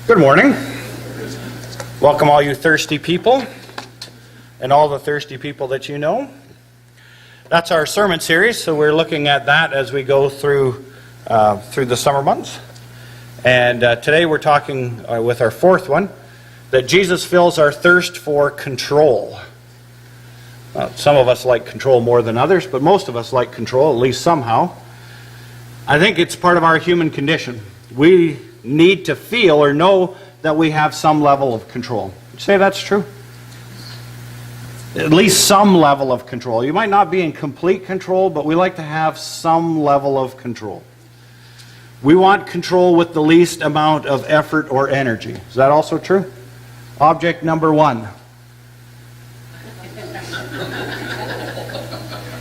Good morning. Welcome all you thirsty people and all the thirsty people that you know. That's our sermon series, so we're looking at that as we go through the summer months. And today we're talking with our fourth one, that Jesus fills our thirst for control. Some of us like control more than others, but most of us like control, at least somehow. I think it's part of our human condition. We need to feel or know that we have some level of control. Would you say that's true? At least some level of control. You might not be in complete control, but we like to have some level of control. We want control with the least amount of effort or energy. Is that also true? Object number one.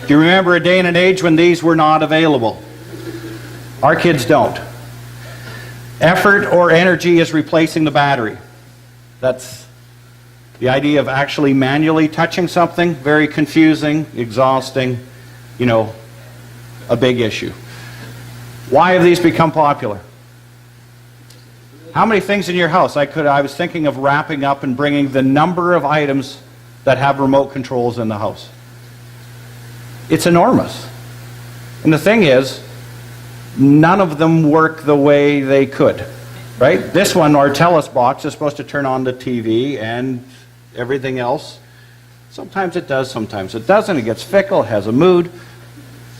Do you remember a day and an age when these were not available? Our kids don't. Effort or energy is replacing the battery. That's the idea of actually manually touching something. Very confusing, exhausting, a big issue. Why have these become popular? How many things in your house? I was thinking of wrapping up and bringing the number of items that have remote controls in the house. It's enormous. And the thing is, none of them work the way they could, right? This one, our Telus box, is supposed to turn on the TV and everything else. Sometimes it does, sometimes it doesn't. It gets fickle, has a mood.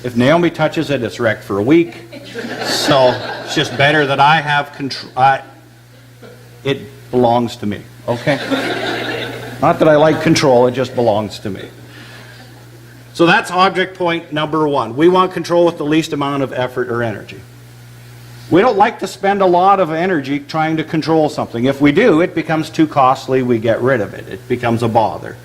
If Naomi touches it, it's wrecked for a week. So it's just better that I have control. It belongs to me, okay? Not that I like control, it just belongs to me. So that's object point number one. We want control with the least amount of effort or energy. We don't like to spend a lot of energy trying to control something. If we do, it becomes too costly, we get rid of it. It becomes a bother.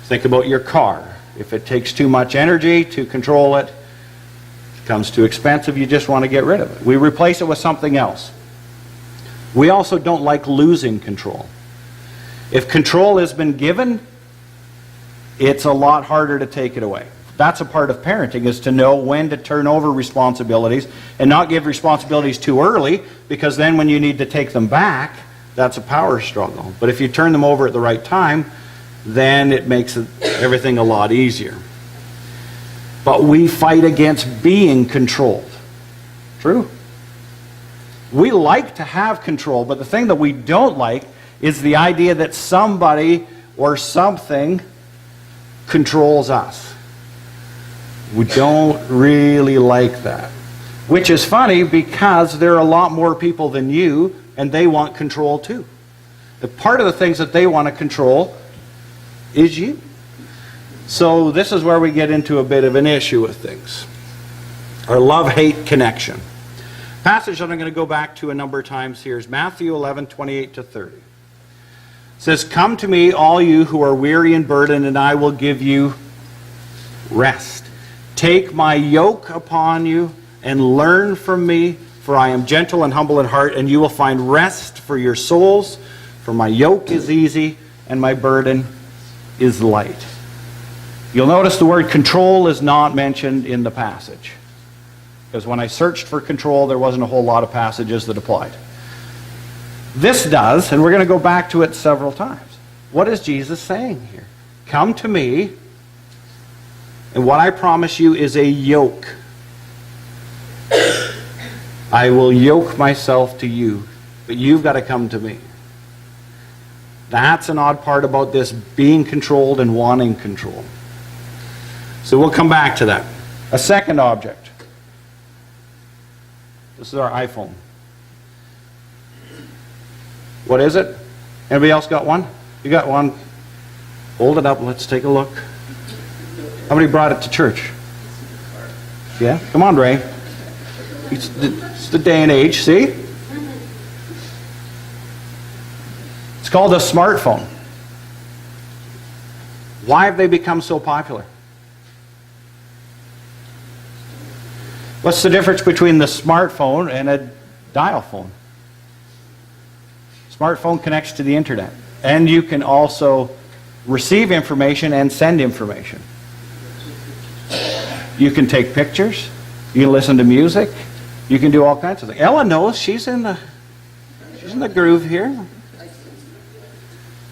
Think about your car. If it takes too much energy to control it, it becomes too expensive, you just want to get rid of it. We replace it with something else. We also don't like losing control. If control has been given, it's a lot harder to take it away. That's a part of parenting, is to know when to turn over responsibilities and not give responsibilities too early, because then when you need to take them back, that's a power struggle. But if you turn them over at the right time, then it makes everything a lot easier. But we fight against being controlled. True? We like to have control, but the thing that we don't like is the idea that somebody or something controls us. We don't really like that. Which is funny, because there are a lot more people than you, and they want control too. The part of the things that they want to control is you. So this is where we get into a bit of an issue with things. Our love-hate connection. Passage that I'm going to go back to a number of times here is Matthew 11:28-30. It says, "Come to me, all you who are weary and burdened, and I will give you rest. Take my yoke upon you and learn from me, for I am gentle and humble in heart, and you will find rest for your souls. For my yoke is easy and my burden is light." You'll notice the word control is not mentioned in the passage, because when I searched for control, there wasn't a whole lot of passages that applied. This does, and we're going to go back to it several times. What is Jesus saying here? Come to me, and what I promise you is a yoke. I will yoke myself to you, but you've got to come to me. That's an odd part about this being controlled and wanting control. So we'll come back to that. A second object. This is our iPhone. What is it? Anybody else got one? You got one? Hold it up. Let's take a look. How many brought it to church? Yeah? Come on, Ray. It's the day and age, see? It's called a smartphone. Why have they become so popular? What's the difference between the smartphone and a dial phone? Smartphone connects to the internet, and you can also receive information and send information. You can take pictures, you can listen to music, You can do all kinds of things. Ella knows. She's in the groove here.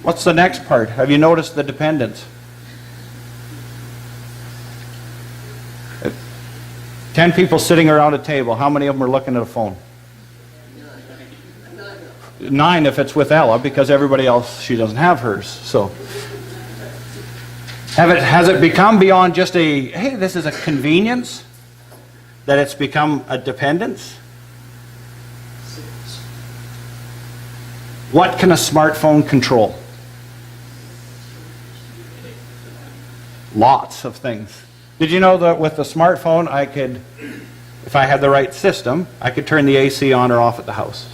What's the next part? Have you noticed the dependence? 10 people sitting around a table. How many of them are looking at a phone? 9 if it's with Ella, because everybody else, she doesn't have hers. So, has it become beyond just a, hey, this is a convenience, that it's become a dependence? What can a smartphone control? Lots of things. Did you know that with the smartphone, I could, if I had the right system, I could turn the AC on or off at the house.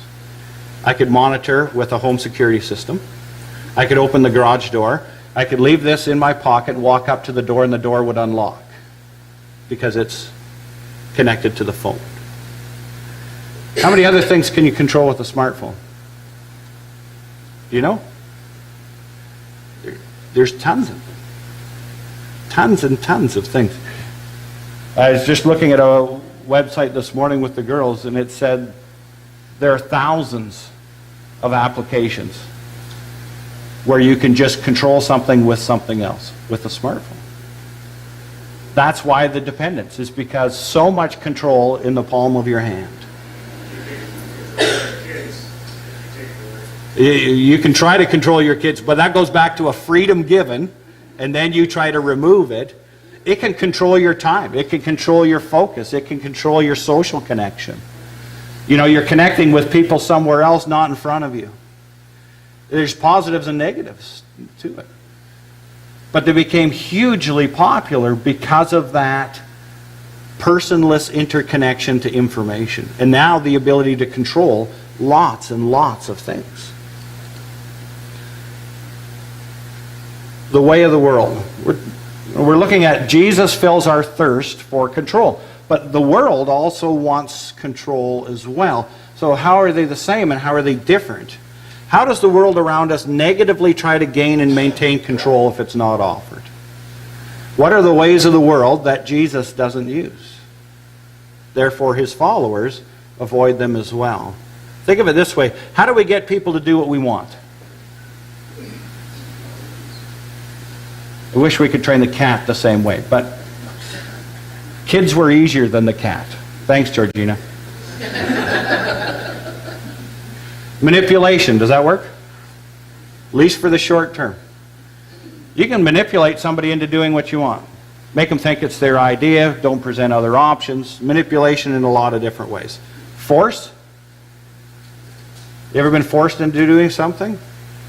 I could monitor with a home security system. I could open the garage door. I could leave this in my pocket and walk up to the door and the door would unlock because it's connected to the phone. How many other things can you control with a smartphone? Do you know? There's tons of them. Tons and tons of things. I was just looking at a website this morning with the girls, and it said there are thousands of applications where you can just control something with something else, with a smartphone. That's why the dependence is, because so much control in the palm of your hand. You can try to control your kids, but that goes back to a freedom given, and then you try to remove it. It can control your time. It can control your focus. It can control your social connection. You know, you're connecting with people somewhere else, not in front of you. There's positives and negatives to it. But they became hugely popular because of that personless interconnection to information. And now the ability to control lots and lots of things. The way of the world. We're looking at Jesus fills our thirst for control. But the world also wants control as well. So how are they the same and how are they different? How does the world around us negatively try to gain and maintain control if it's not offered? What are the ways of the world that Jesus doesn't use? Therefore, his followers avoid them as well. Think of it this way. How do we get people to do what we want? I wish we could train the cat the same way, but kids were easier than the cat. Thanks, Georgina. Manipulation, does that work? At least for the short term. You can manipulate somebody into doing what you want. Make them think it's their idea, don't present other options. Manipulation in a lot of different ways. Force? You ever been forced into doing something?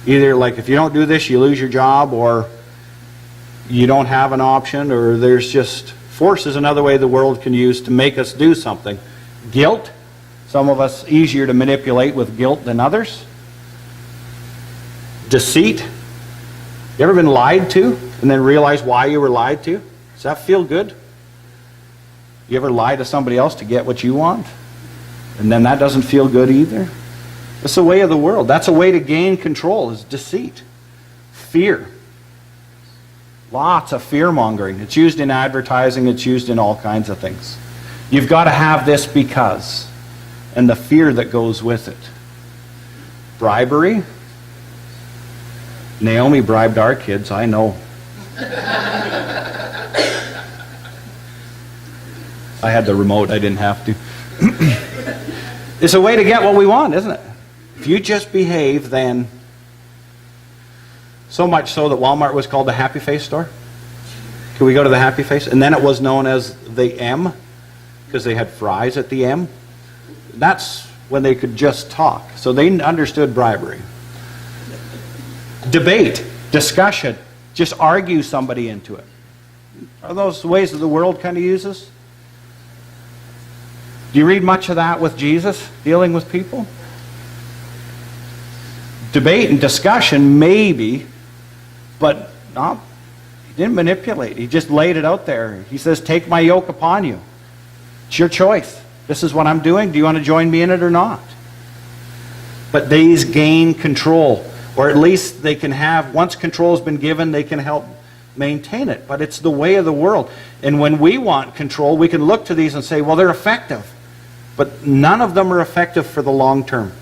Either like if you don't do this, you lose your job, or you don't have an option, or there's just... Force is another way the world can use to make us do something. Guilt. Some of us easier to manipulate with guilt than others. Deceit. You ever been lied to and then realize why you were lied to? Does that feel good? You ever lie to somebody else to get what you want? And then that doesn't feel good either? That's the way of the world. That's a way to gain control, is deceit. Fear. Lots of fear-mongering. It's used in advertising. It's used in all kinds of things. You've got to have this because, and the fear that goes with it. Bribery. Naomi bribed our kids, I know. I had the remote, I didn't have to. It's a way to get what we want, isn't it? If you just behave, then... So much so that Walmart was called the Happy Face store. Can we go to the Happy Face? And then it was known as the M, because they had fries at the M. That's when they could just talk. So they understood bribery. Debate, discussion, just argue somebody into it. Are those ways that the world kind of uses? Do you read much of that with Jesus, dealing with people? Debate and discussion, maybe, but not. He didn't manipulate. He just laid it out there. He says, take my yoke upon you. It's your choice. This is what I'm doing. Do you want to join me in it or not? But these gain control, or at least they can have, once control has been given, they can help maintain it. But it's the way of the world. And when we want control, we can look to these and say, well, they're effective. but none of them are effective for the long term.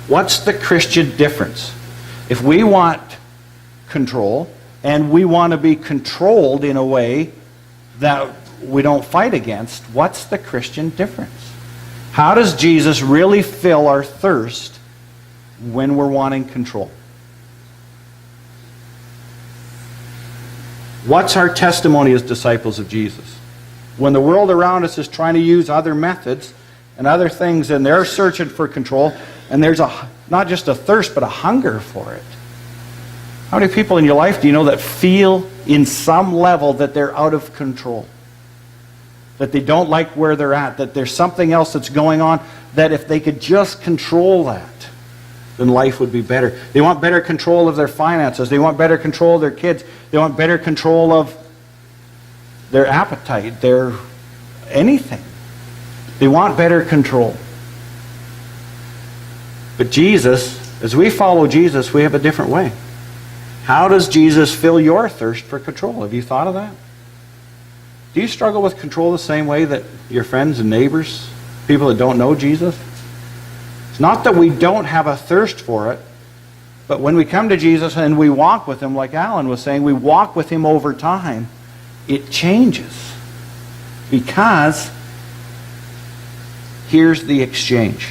What's the Christian difference? If we want control, and we want to be controlled in a way that we don't fight against, what's the Christian difference? How does Jesus really fill our thirst when we're wanting control? What's our testimony as disciples of Jesus? When the world around us is trying to use other methods and other things, and they're searching for control, and there's not just a thirst, but a hunger for it. How many people in your life do you know that feel in some level that they're out of control? That they don't like where they're at, that there's something else that's going on, that if they could just control that, then life would be better. They want better control of their finances. They want better control of their kids. They want better control of their appetite, their anything. They want better control. But Jesus, as we follow Jesus, we have a different way. How does Jesus fill your thirst for control? Have you thought of that? Do you struggle with control the same way that your friends and neighbors, people that don't know Jesus? It's not that we don't have a thirst for it, but when we come to Jesus and we walk with Him, like Alan was saying, we walk with Him over time, it changes. Because here's the exchange.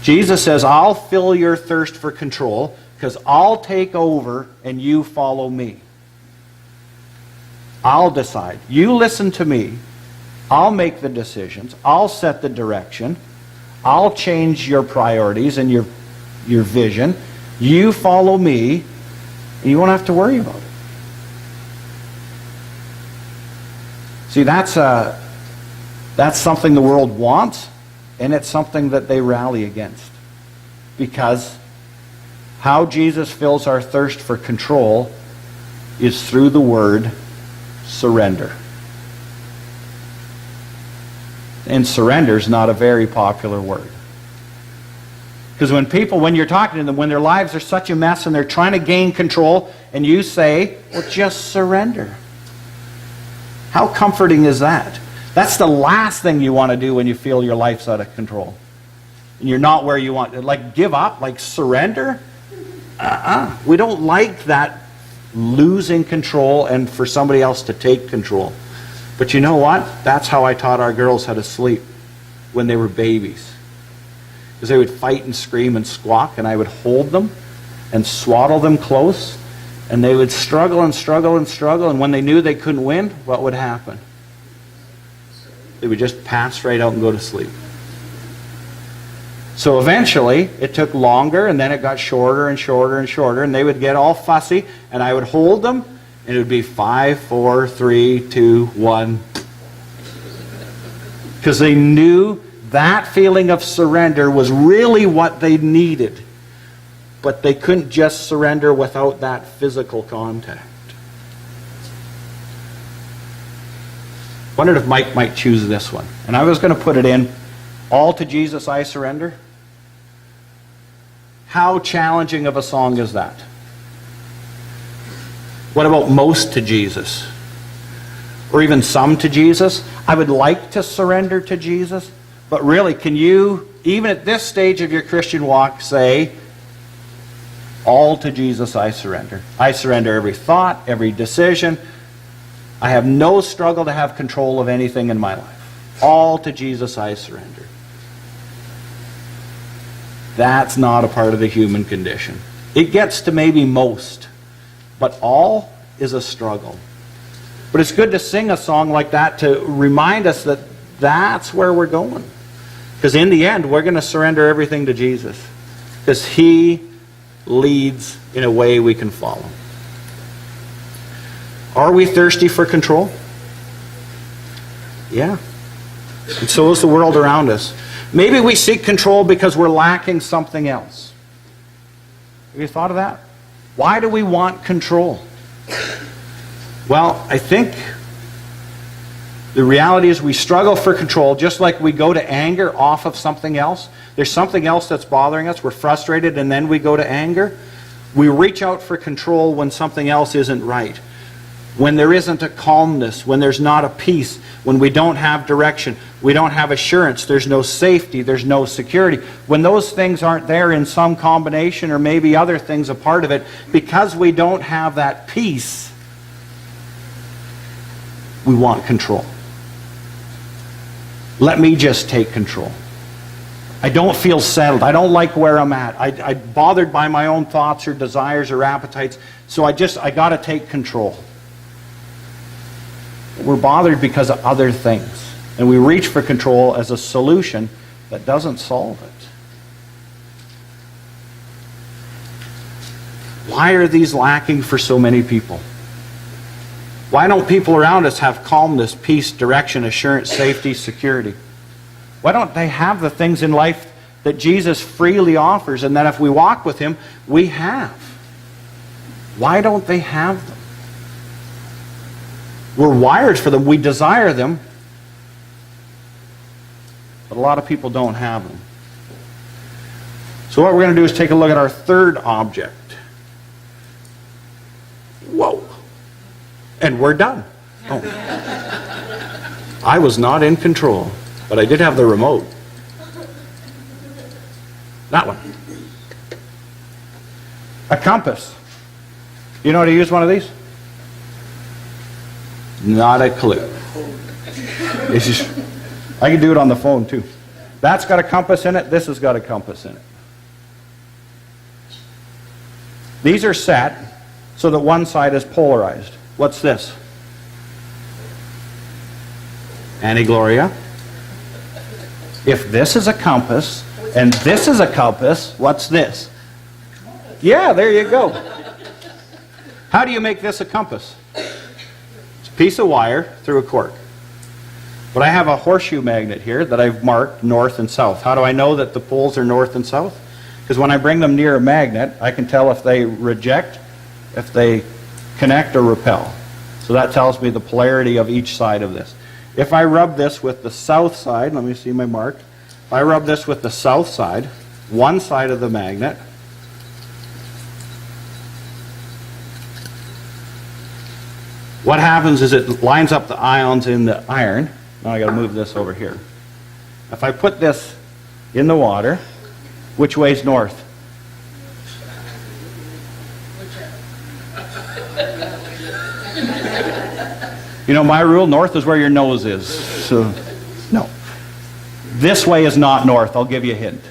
Jesus says, I'll fill your thirst for control because I'll take over and you follow me. I'll decide. You listen to me. I'll make the decisions. I'll set the direction. I'll change your priorities and your vision. You follow me, and you won't have to worry about it. See, that's something the world wants, and it's something that they rally against. Because how Jesus fills our thirst for control is through the word surrender. And surrender is not a very popular word. Because when you're talking to them, when their lives are such a mess and they're trying to gain control, and you say, well, just surrender. How comforting is that? That's the last thing you want to do when you feel your life's out of control. And you're not where you want. Like give up, like surrender? We don't like that losing control and for somebody else to take control. But you know what? That's how I taught our girls how to sleep when they were babies. Because they would fight and scream and squawk, and I would hold them and swaddle them close, and they would struggle and struggle and struggle, and when they knew they couldn't win, what would happen? They would just pass right out and go to sleep. So eventually, it took longer, and then it got shorter and shorter and shorter, and they would get all fussy, and I would hold them, and it would be 5, 4, 3, 2, 1. Because they knew that feeling of surrender was really what they needed. But they couldn't just surrender without that physical contact. Wondered if Mike might choose this one. And I was going to put it in, all to Jesus I surrender. How challenging of a song is that? What about most to Jesus? Or even some to Jesus? I would like to surrender to Jesus, but really, can you, even at this stage of your Christian walk, say, all to Jesus I surrender. I surrender every thought, every decision. I have no struggle to have control of anything in my life. All to Jesus I surrender. That's not a part of the human condition. It gets to maybe most, but all is a struggle. But it's good to sing a song like that to remind us that that's where we're going. Because in the end, we're going to surrender everything to Jesus. Because He leads in a way we can follow. Are we thirsty for control? Yeah. And so is the world around us. Maybe we seek control because we're lacking something else. Have you thought of that? Why do we want control? Well, I think the reality is we struggle for control just like we go to anger off of something else. There's something else that's bothering us. We're frustrated and then we go to anger. We reach out for control when something else isn't right. when there isn't a calmness, when there's not a peace, when we don't have direction, we don't have assurance, there's no safety, there's no security, when those things aren't there in some combination or maybe other things a part of it, because we don't have that peace, we want control. Let me just take control. I don't feel settled. I don't like where I'm at. I'm bothered by my own thoughts or desires or appetites, so I got to take control. We're bothered because of other things, and we reach for control as a solution that doesn't solve it. Why are these lacking for so many people? Why don't people around us have calmness, peace, direction, assurance, safety, security? Why don't they have the things in life that Jesus freely offers and that if we walk with Him, we have? Why don't they have them? We're wired for them. We desire them. But a lot of people don't have them. So what we're going to do is take a look at our third object. Whoa. And we're done. Oh. I was not in control, but I did have the remote. That one. A compass. You know how to use one of these? Not a clue. It's just, I can do it on the phone too. That's got a compass in it. This has got a compass in it. These are set so that one side is polarized. What's this? Annie Gloria? If this is a compass and this is a compass, what's this? Yeah, there you go. How do you make this a compass? It's a piece of wire through a cork. But I have a horseshoe magnet here that I've marked north and south. How do I know that the poles are north and south? Because when I bring them near a magnet, I can tell if they reject, if they connect or repel. So that tells me the polarity of each side of this. If I rub this with the south side, let me see my mark. If I rub this with the south side, one side of the magnet, what happens is it lines up the ions in the iron. Now I got to move this over here. If I put this in the water, which way's north? You know my rule, north is where your nose is. So, no. This way is not north, I'll give you a hint.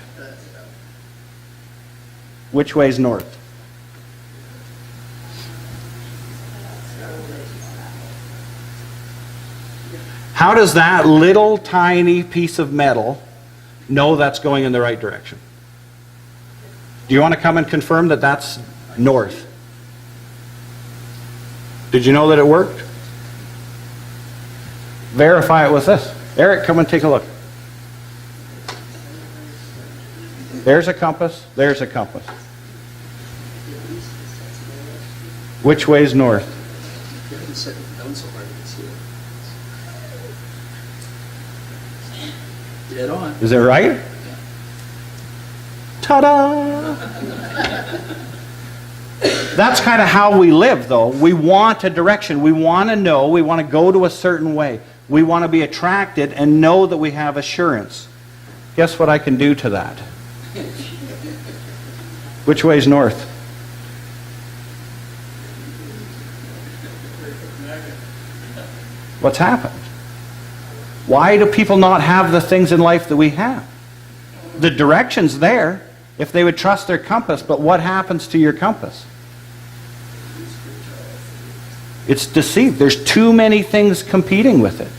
Which way is north? How does that little tiny piece of metal know that's going in the right direction? Do you want to come and confirm that that's north? Did you know that it worked? Verify it with this. Eric, come and take a look. There's a compass. There's a compass. Which way is north? Dead on. Is it right? Ta-da! That's kind of how we live, though. We want a direction. We want to know. We want to go to a certain way. We want to be attracted and know that we have assurance. Guess what I can do to that? Which way is north? What's happened? Why do people not have the things in life that we have? The direction's there if they would trust their compass, but what happens to your compass? It's deceived. There's too many things competing with it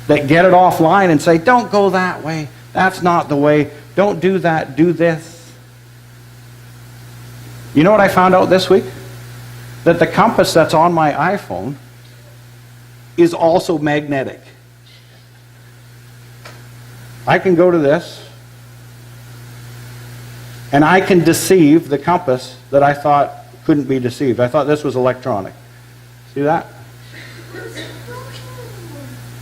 that get it offline and say, don't go that way. That's not the way. Don't do that. Do this. You know what I found out this week? That the compass that's on my iPhone is also magnetic. I can go to this and I can deceive the compass that I thought couldn't be deceived. I thought this was electronic. See that?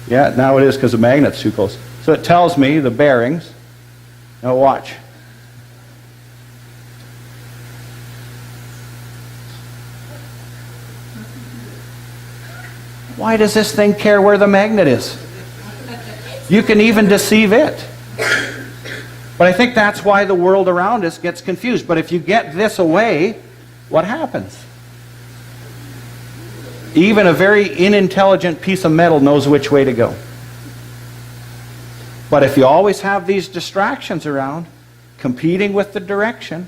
Yeah, now it is because the magnet's too close. So it tells me the bearings. Now watch. Why does this thing care where the magnet is? You can even deceive it. But I think that's why the world around us gets confused. But if you get this away, what happens? Even a very unintelligent piece of metal knows which way to go. But if you always have these distractions around, competing with the direction,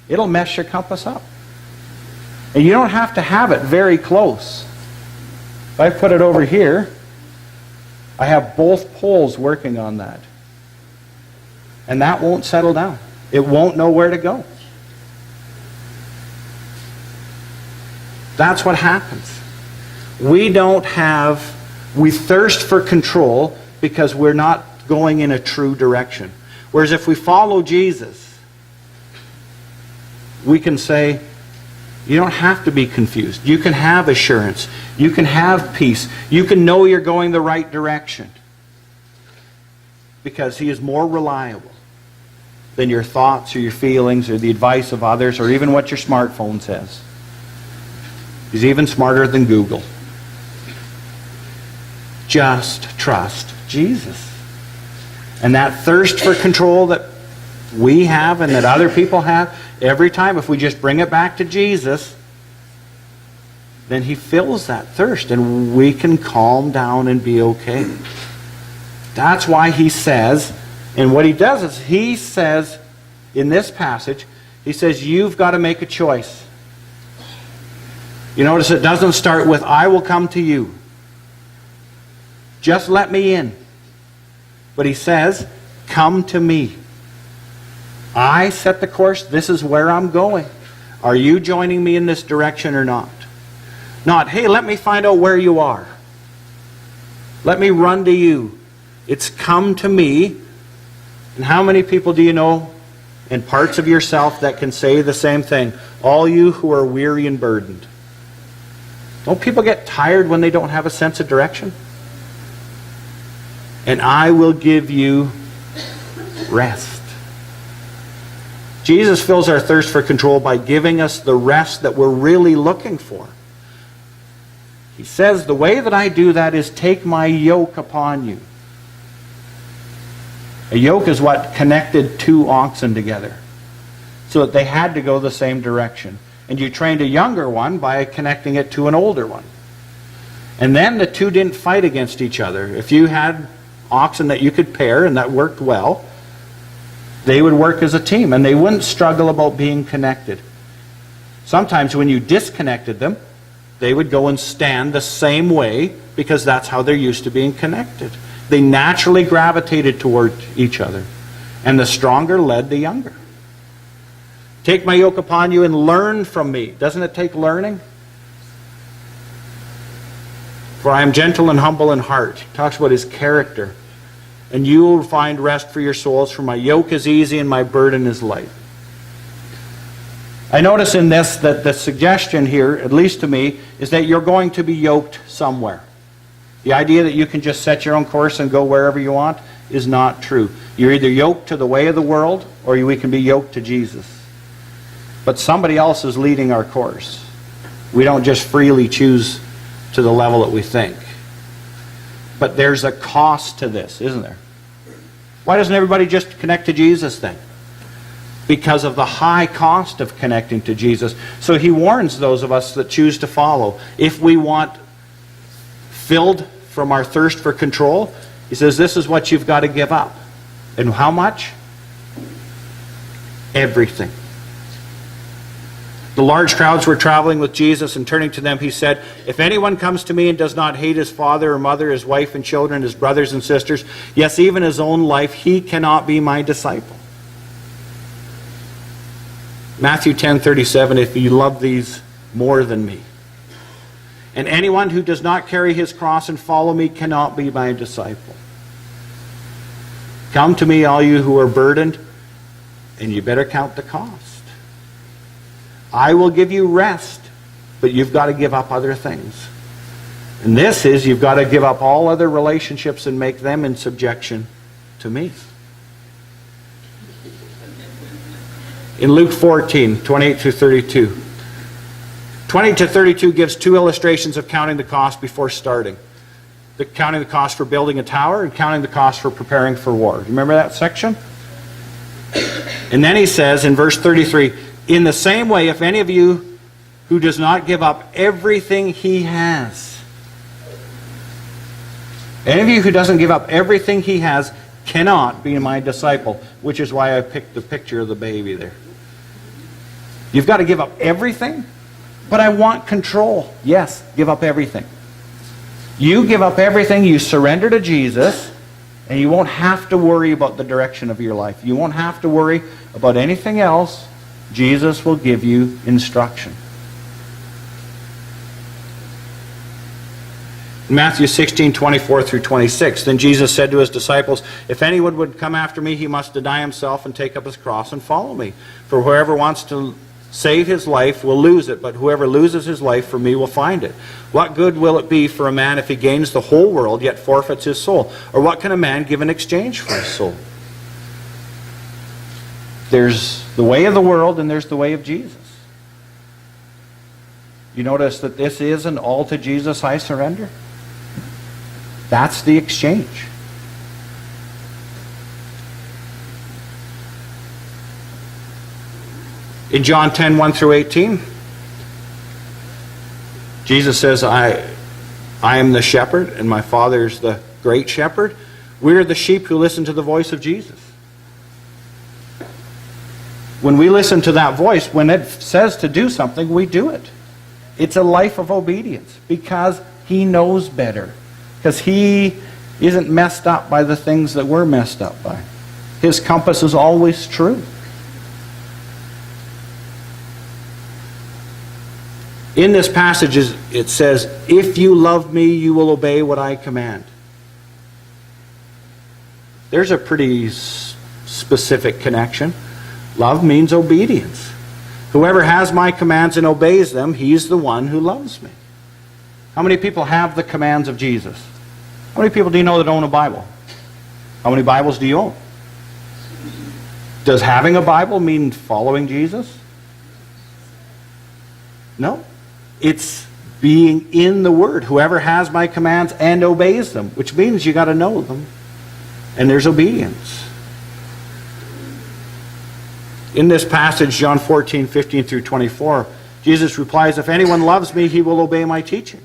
it'll mess your compass up. And you don't have to have it very close. If I put it over here, I have both poles working on that. And that won't settle down. It won't know where to go. That's what happens. We thirst for control because we're not going in a true direction. Whereas if we follow Jesus, we can say, you don't have to be confused. You can have assurance. You can have peace. You can know you're going the right direction. Because He is more reliable than your thoughts or your feelings or the advice of others or even what your smartphone says. He's even smarter than Google. Just trust Jesus. And that thirst for control that we have and that other people have, every time if we just bring it back to Jesus, then He fills that thirst and we can calm down and be okay. That's why He says, and what He does is He says in this passage, He says, you've got to make a choice. You notice it doesn't start with, I will come to you. Just let me in. But He says, come to me. I set the course. This is where I'm going. Are you joining me in this direction or not? Not, hey, let me find out where you are. Let me run to you. It's come to me. And how many people do you know in parts of yourself that can say the same thing? All you who are weary and burdened. Don't people get tired when they don't have a sense of direction? And I will give you rest. Jesus fills our thirst for control by giving us the rest that we're really looking for. He says, the way that I do that is take my yoke upon you. A yoke is what connected two oxen together so that they had to go the same direction. And you trained a younger one by connecting it to an older one. And then the two didn't fight against each other. If you had oxen that you could pair and that worked well, they would work as a team and they wouldn't struggle about being connected. Sometimes when you disconnected them, they would go and stand the same way because that's how they're used to being connected. They naturally gravitated toward each other. And the stronger led the younger. Take my yoke upon you and learn from me. Doesn't it take learning? For I am gentle and humble in heart. He talks about His character. And you will find rest for your souls, for my yoke is easy and my burden is light. I notice in this that the suggestion here, at least to me, is that you're going to be yoked somewhere. The idea that you can just set your own course and go wherever you want is not true. You're either yoked to the way of the world or we can be yoked to Jesus. But somebody else is leading our course. We don't just freely choose to the level that we think. But there's a cost to this, isn't there? Why doesn't everybody just connect to Jesus then? Because of the high cost of connecting to Jesus. So He warns those of us that choose to follow. If we want filled from our thirst for control, He says this is what you've got to give up. And how much? Everything. The large crowds were traveling with Jesus, and turning to them, He said, if anyone comes to me and does not hate his father or mother, his wife and children, his brothers and sisters, yes, even his own life, he cannot be my disciple. Matthew 10:37, if you love these more than me. And anyone who does not carry his cross and follow me cannot be my disciple. Come to me, all you who are burdened, and you better count the cost. I will give you rest, but you've got to give up other things. And this is, you've got to give up all other relationships and make them in subjection to me. In Luke 14:28-32, 20 to 32 gives two illustrations of counting the cost before starting. Counting the cost for building a tower and counting the cost for preparing for war. Do you remember that section? And then he says in verse 33, in the same way, if any of you who does not give up everything he has, any of you who doesn't give up everything he has cannot be my disciple, which is why I picked the picture of the baby there. You've got to give up everything? But I want control. Yes, give up everything. You give up everything, you surrender to Jesus, and you won't have to worry about the direction of your life. You won't have to worry about anything else. Jesus will give you instruction. In Matthew 16, 24 through 26, then Jesus said to his disciples, if anyone would come after me, he must deny himself and take up his cross and follow me. For whoever wants to save his life will lose it, but whoever loses his life for me will find it. What good will it be for a man if he gains the whole world yet forfeits his soul? Or what can a man give in exchange for his soul? There's the way of the world and there's the way of Jesus. You notice that this is an all to Jesus I surrender? That's the exchange. In John 10, 1 through 18, Jesus says, I am the shepherd, and my Father is the great shepherd. We're the sheep who listen to the voice of Jesus. When we listen to that voice, when it says to do something, we do it. It's a life of obedience, because he knows better. Because he isn't messed up by the things that we're messed up by. His compass is always true. In this passage, it says, if you love me, you will obey what I command. There's a pretty specific connection. Love means obedience. Whoever has my commands and obeys them, he's the one who loves me. How many people have the commands of Jesus? How many people do you know that own a Bible? How many Bibles do you own? Does having a Bible mean following Jesus? No. It's being in the Word. Whoever has my commands and obeys them, which means you got to know them. And there's obedience. In this passage, John 14, 15 through 24, Jesus replies, if anyone loves me, he will obey my teaching.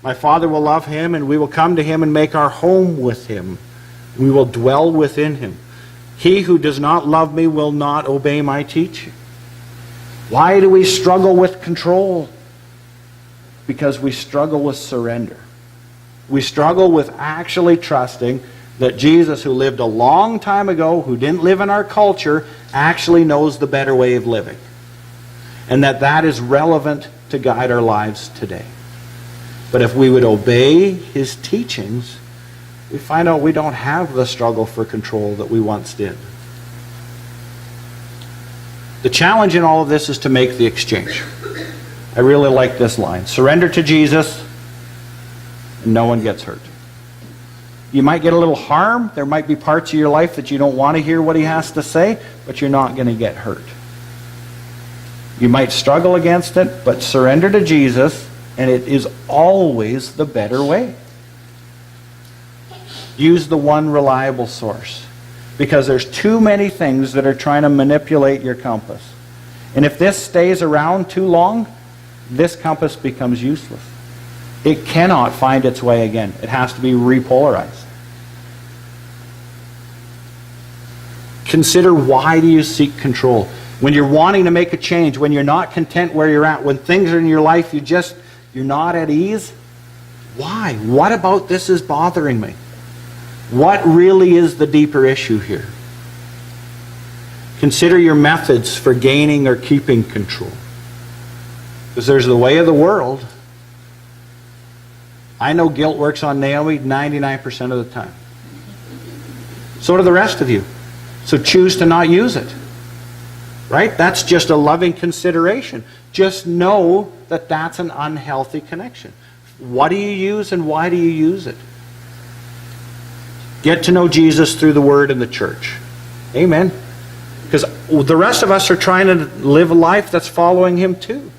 My Father will love him, and we will come to him and make our home with him. We will dwell within him. He who does not love me will not obey my teaching. Why do we struggle with control? Because we struggle with surrender. We struggle with actually trusting that Jesus, who lived a long time ago, who didn't live in our culture, actually knows the better way of living. And that is relevant to guide our lives today. But if we would obey his teachings, we find out we don't have the struggle for control that we once did. The challenge in all of this is to make the exchange. I really like this line. Surrender to Jesus, and no one gets hurt. You might get a little harm. There might be parts of your life that you don't want to hear what he has to say, but you're not going to get hurt. You might struggle against it, but surrender to Jesus, and it is always the better way. Use the one reliable source, because there's too many things that are trying to manipulate your compass. And if this stays around too long, this compass becomes useless. It cannot find its way again. It has to be repolarized. Consider, why do you seek control? When you're wanting to make a change, when you're not content where you're at, when things are in your life you're not at ease, why? What about this is bothering me? What really is the deeper issue here? Consider your methods for gaining or keeping control. Because there's the way of the world. I know guilt works on Naomi 99% of the time. So do the rest of you. So choose to not use it. Right? That's just a loving consideration. Just know that that's an unhealthy connection. What do you use and why do you use it? Get to know Jesus through the Word and the church. Amen. Because the rest of us are trying to live a life that's following him too.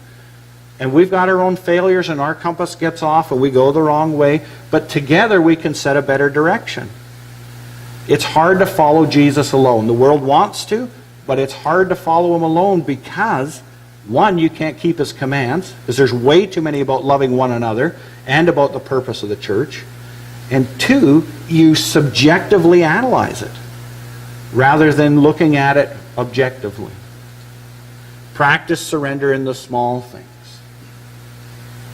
And we've got our own failures, and our compass gets off, and we go the wrong way. But together we can set a better direction. It's hard to follow Jesus alone. The world wants to, but it's hard to follow him alone because, one, you can't keep his commands, because there's way too many about loving one another and about the purpose of the church. And two, you subjectively analyze it rather than looking at it objectively. Practice surrender in the small things.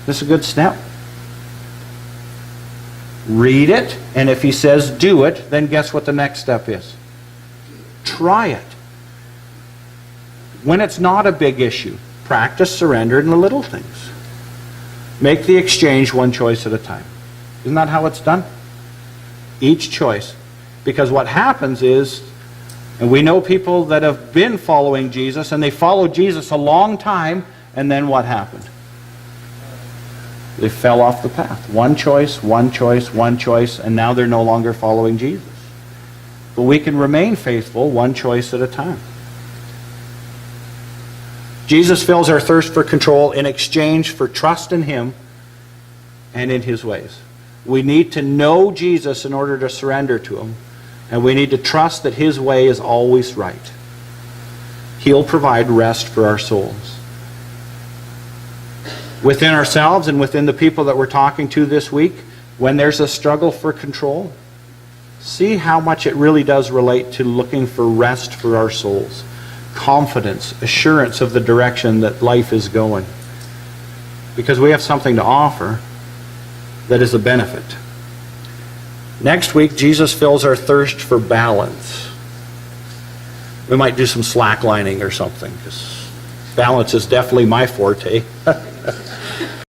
This is a good step. Read it, and if he says do it, then guess what the next step is? Try it. When it's not a big issue, practice surrender in the little things. Make the exchange one choice at a time. Isn't that how it's done? Each choice. Because what happens is, and we know people that have been following Jesus, and they followed Jesus a long time, and then what happened? They fell off the path. One choice, one choice, one choice, and now they're no longer following Jesus. But we can remain faithful one choice at a time. Jesus fills our thirst for control in exchange for trust in him and in his ways. We need to know Jesus in order to surrender to him, and we need to trust that his way is always right. He'll provide rest for our souls. Within ourselves and within the people that we're talking to this week, when there's a struggle for control, see how much it really does relate to looking for rest for our souls. Confidence, assurance of the direction that life is going. Because we have something to offer that is a benefit. Next week, Jesus fills our thirst for balance. We might do some slacklining or something, because balance is definitely my forte.